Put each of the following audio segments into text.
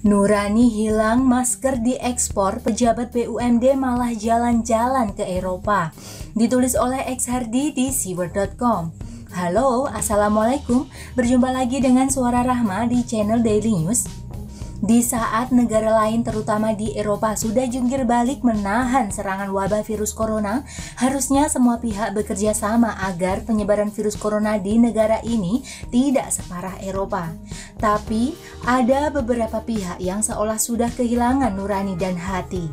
Nurani hilang, masker diekspor, pejabat BUMD malah jalan-jalan ke Eropa. Ditulis oleh X Hardy di siword.com. Halo, Assalamualaikum. Berjumpa lagi dengan Suara Rahma di channel Daily News. Di saat negara lain terutama di Eropa sudah jungkir balik menahan serangan wabah virus corona, harusnya semua pihak bekerja sama agar penyebaran virus corona di negara ini tidak separah Eropa. Tapi ada beberapa pihak yang seolah sudah kehilangan nurani dan hati.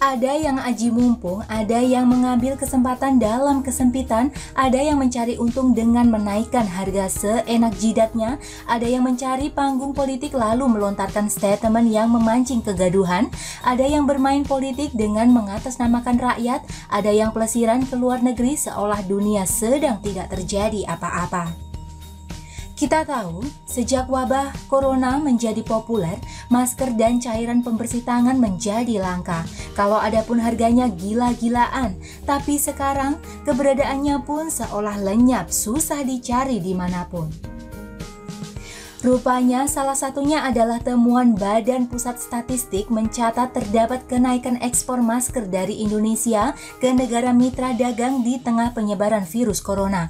Ada yang aji mumpung, ada yang mengambil kesempatan dalam kesempitan, ada yang mencari untung dengan menaikkan harga seenak jidatnya, ada yang mencari panggung politik lalu melontarkan statement yang memancing kegaduhan, ada yang bermain politik dengan mengatasnamakan rakyat, ada yang pelesiran ke luar negeri seolah dunia sedang tidak terjadi apa-apa. Kita tahu, sejak wabah corona menjadi populer, masker dan cairan pembersih tangan menjadi langka. Kalau ada pun harganya gila-gilaan, tapi sekarang keberadaannya pun seolah lenyap, susah dicari dimanapun. Rupanya salah satunya adalah temuan Badan Pusat Statistik mencatat terdapat kenaikan ekspor masker dari Indonesia ke negara mitra dagang di tengah penyebaran virus corona.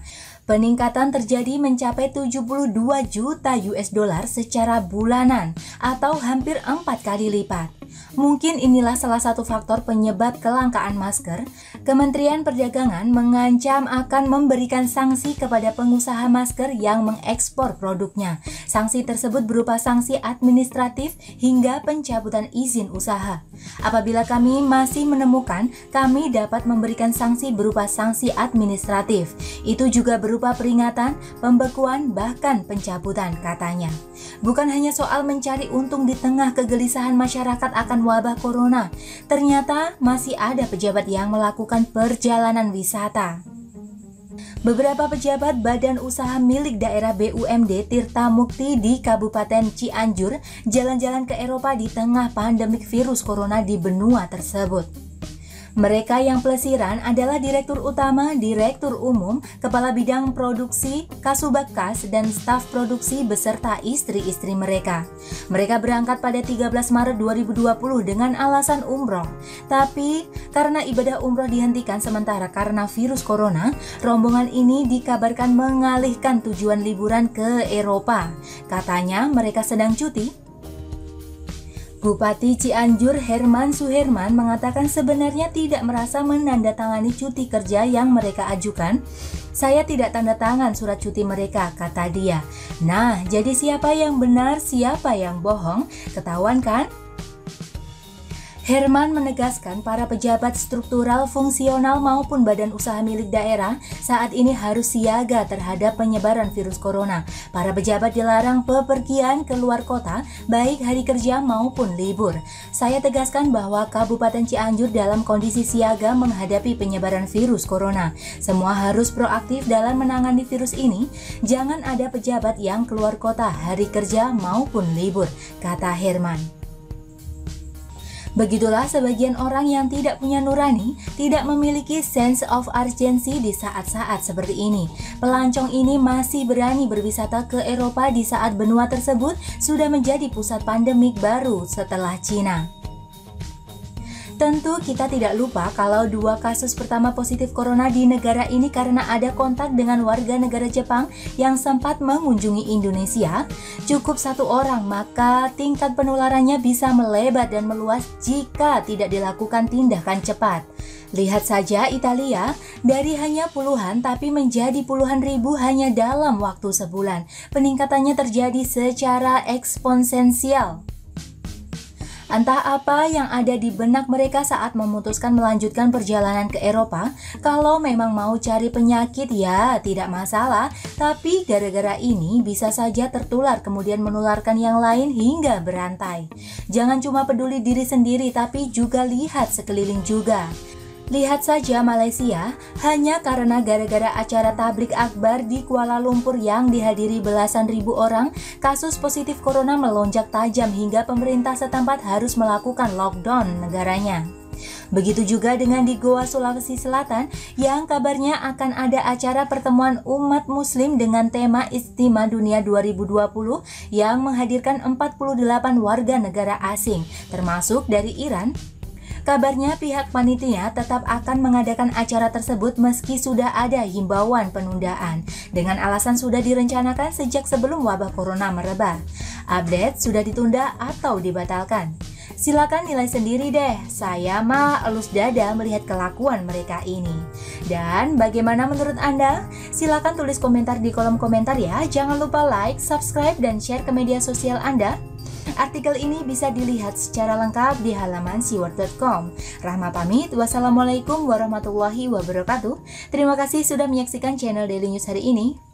Peningkatan terjadi mencapai 72 juta US dollar secara bulanan atau hampir 4 kali lipat. Mungkin inilah salah satu faktor penyebab kelangkaan masker. Kementerian Perdagangan mengancam akan memberikan sanksi kepada pengusaha masker yang mengekspor produknya. Sanksi tersebut berupa sanksi administratif hingga pencabutan izin usaha. Apabila kami masih menemukan, kami dapat memberikan sanksi berupa sanksi administratif. Itu juga berupa peringatan, pembekuan, bahkan pencabutan, katanya. Bukan hanya soal mencari untung di tengah kegelisahan masyarakat akan wabah corona, ternyata masih ada pejabat yang melakukan perjalanan wisata. Beberapa pejabat badan usaha milik daerah BUMD Tirta Mukti di Kabupaten Cianjur jalan-jalan ke Eropa di tengah pandemik virus corona di benua tersebut. Mereka yang pelesiran adalah Direktur Utama, Direktur Umum, Kepala Bidang Produksi, Kasubagkas, dan staf produksi beserta istri-istri mereka. Mereka berangkat pada 13 Maret 2020 dengan alasan umroh. Tapi karena ibadah umroh dihentikan sementara karena virus corona, rombongan ini dikabarkan mengalihkan tujuan liburan ke Eropa. Katanya mereka sedang cuti. Bupati Cianjur Herman Suherman mengatakan sebenarnya tidak merasa menandatangani cuti kerja yang mereka ajukan. Saya tidak tanda tangan surat cuti mereka, kata dia. Nah, jadi siapa yang benar, siapa yang bohong? Ketahuan kan? Herman menegaskan para pejabat struktural, fungsional maupun badan usaha milik daerah saat ini harus siaga terhadap penyebaran virus corona. Para pejabat dilarang bepergian ke luar kota, baik hari kerja maupun libur. Saya tegaskan bahwa Kabupaten Cianjur dalam kondisi siaga menghadapi penyebaran virus corona. Semua harus proaktif dalam menangani virus ini. Jangan ada pejabat yang keluar kota hari kerja maupun libur, kata Herman. Begitulah sebagian orang yang tidak punya nurani, tidak memiliki sense of urgency di saat-saat seperti ini. Pelancong ini masih berani berwisata ke Eropa di saat benua tersebut sudah menjadi pusat pandemik baru setelah Cina. Tentu kita tidak lupa kalau 2 kasus pertama positif corona di negara ini karena ada kontak dengan warga negara Jepang yang sempat mengunjungi Indonesia. Cukup 1 orang, maka tingkat penularannya bisa melebar dan meluas jika tidak dilakukan tindakan cepat. Lihat saja Italia, dari hanya puluhan tapi menjadi puluhan ribu hanya dalam waktu sebulan. Peningkatannya terjadi secara eksponensial. Entah apa yang ada di benak mereka saat memutuskan melanjutkan perjalanan ke Eropa. Kalau memang mau cari penyakit ya tidak masalah, tapi gara-gara ini bisa saja tertular kemudian menularkan yang lain hingga berantai. Jangan cuma peduli diri sendiri tapi juga lihat sekeliling juga. Lihat saja Malaysia, hanya karena gara-gara acara tablik akbar di Kuala Lumpur yang dihadiri belasan ribu orang, kasus positif corona melonjak tajam hingga pemerintah setempat harus melakukan lockdown negaranya. Begitu juga dengan di Goa, Sulawesi Selatan yang kabarnya akan ada acara pertemuan umat muslim dengan tema Ijtima Dunia 2020 yang menghadirkan 48 warga negara asing, termasuk dari Iran. Kabarnya pihak panitia tetap akan mengadakan acara tersebut meski sudah ada himbauan penundaan dengan alasan sudah direncanakan sejak sebelum wabah corona merebak. Update sudah ditunda atau dibatalkan. Silakan nilai sendiri deh, saya mah elus dada melihat kelakuan mereka ini. Dan bagaimana menurut Anda? Silakan tulis komentar di kolom komentar ya. Jangan lupa like, subscribe, dan share ke media sosial Anda. Artikel ini bisa dilihat secara lengkap di halaman siward.com. Rahma pamit, wassalamualaikum warahmatullahi wabarakatuh. Terima kasih sudah menyaksikan channel Daily News hari ini.